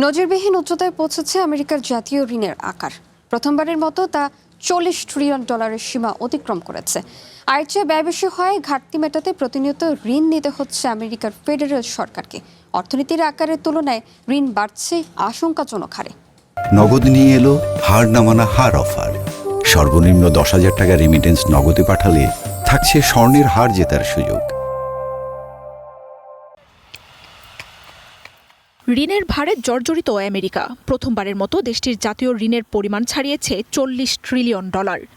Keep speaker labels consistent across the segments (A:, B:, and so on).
A: নজিরবিহীন উচ্চতায় পৌঁছেছে আমেরিকার জাতীয় ঋণের আকার। প্রথমবারের মতো তা $40 ট্রিলিয়ন সীমা অতিক্রম করেছে। আয়ের চেয়ে ব্যয় বেশি হয় ঘাটতি মেটাতে প্রতিনিয়ত ঋণ নিতে হচ্ছে আমেরিকার ফেডারেল সরকারকে। অর্থনীতির আকারের তুলনায় ঋণ বাড়ছে আশঙ্কাজনক হারে।
B: নগদ নিয়ে এলো হার না মানা হার অফার। সর্বনিম্ন 10,000 টাকা রেমিটেন্স নগদে পাঠালে থাকছে স্বর্ণের হার জেতার সুযোগ।
C: ঋণের ভারে জর্জরিত আমেরিকা। প্রথমবারের মতো দেশটির জাতীয় ঋণের পরিমাণ ছাড়িয়েছে $40 ট্রিলিয়ন।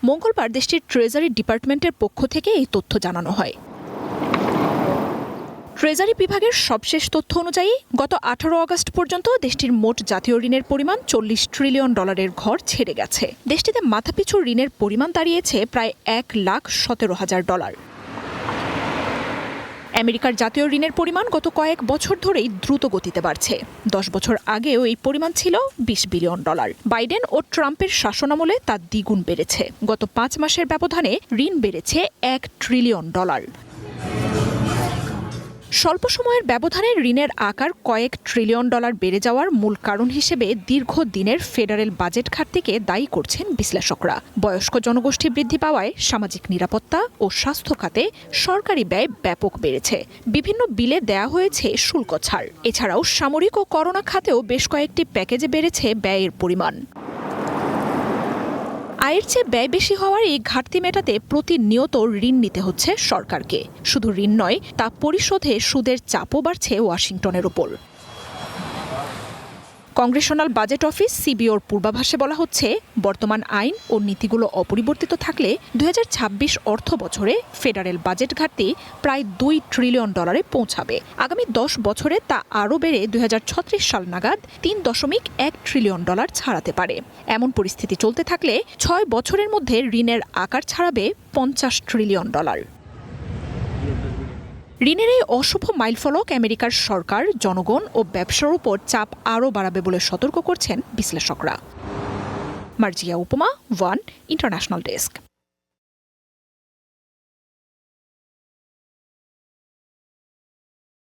C: মঙ্গলবার দেশটির ট্রেজারি ডিপার্টমেন্টের পক্ষ থেকে এই তথ্য জানানো হয়। ট্রেজারি বিভাগের সবশেষ তথ্য অনুযায়ী গত 18 আগস্ট পর্যন্ত দেশটির মোট জাতীয় ঋণের পরিমাণ $40 ট্রিলিয়ন ঘর ছেড়ে গেছে। দেশটিতে মাথাপিছু ঋণের পরিমাণ দাঁড়িয়েছে প্রায় $1,17,000। আমেরিকার জাতীয় ঋণের পরিমাণ গত কয়েক বছর ধরেই দ্রুত গতিতে বাড়ছে। 10 বছর আগেও এই পরিমাণ ছিল $20 বিলিয়ন। বাইডেন ও ট্রাম্পের শাসনামলে তা দ্বিগুণ বেড়েছে। গত 5 মাসের ব্যবধানে ঋণ বেড়েছে $1 ট্রিলিয়ন। স্বল্প সময়ের ব্যবধানে ঋণের আকার কয়েক ট্রিলিয়ন ডলার বেড়ে যাওয়ার মূল কারণ হিসেবে দীর্ঘদিনের ফেডারেল বাজেট ঘাটতিকে দায়ী করছেন বিশ্লেষকরা। বয়স্ক জনগোষ্ঠী বৃদ্ধি পাওয়ায় সামাজিক নিরাপত্তা ও স্বাস্থ্য খাতে সরকারি ব্যয় ব্যাপক বেড়েছে। বিভিন্ন বিলে দেয়া হয়েছে শুল্ক ছাড়। এছাড়াও সামরিক ও করোনা খাতেও বেশ কয়েকটি প্যাকেজে বেড়েছে ব্যয়ের পরিমাণ। আয়ের চেয়ে ব্যয় বেশি হওয়ার এই ঘাটতি মেটাতে প্রতিনিয়ত ঋণ নিতে হচ্ছে সরকারকে। শুধু ঋণ নয়, তা পরিশোধে সুদের চাপও বাড়ছে ওয়াশিংটনের ওপর। কংগ্রেশনাল বাজেট অফিস সিবিওর পূর্বাভাসে বলা হচ্ছে, বর্তমান আইন ও নীতিগুলো অপরিবর্তিত থাকলে 2026 অর্থ বছরে ফেডারেল বাজেট ঘাটতি প্রায় $2 ট্রিলিয়ন পৌঁছাবে। আগামী 10 বছরে তা আরও বেড়ে 2036 সাল নাগাদ $3.1 ট্রিলিয়ন ছাড়াতে পারে। এমন পরিস্থিতি চলতে থাকলে 6 বছরের মধ্যে ঋণের আকার ছাড়াবে $50 ট্রিলিয়ন। ঋণের এই অশুভ মাইলফলক আমেরিকার সরকার, জনগণ ও ব্যবসার উপর চাপ আরও বাড়াবে বলে সতর্ক করছেন বিশ্লেষকরা। মার্জিয়া উপমা, ওয়ান ইন্টারন্যাশনাল ডেস্ক।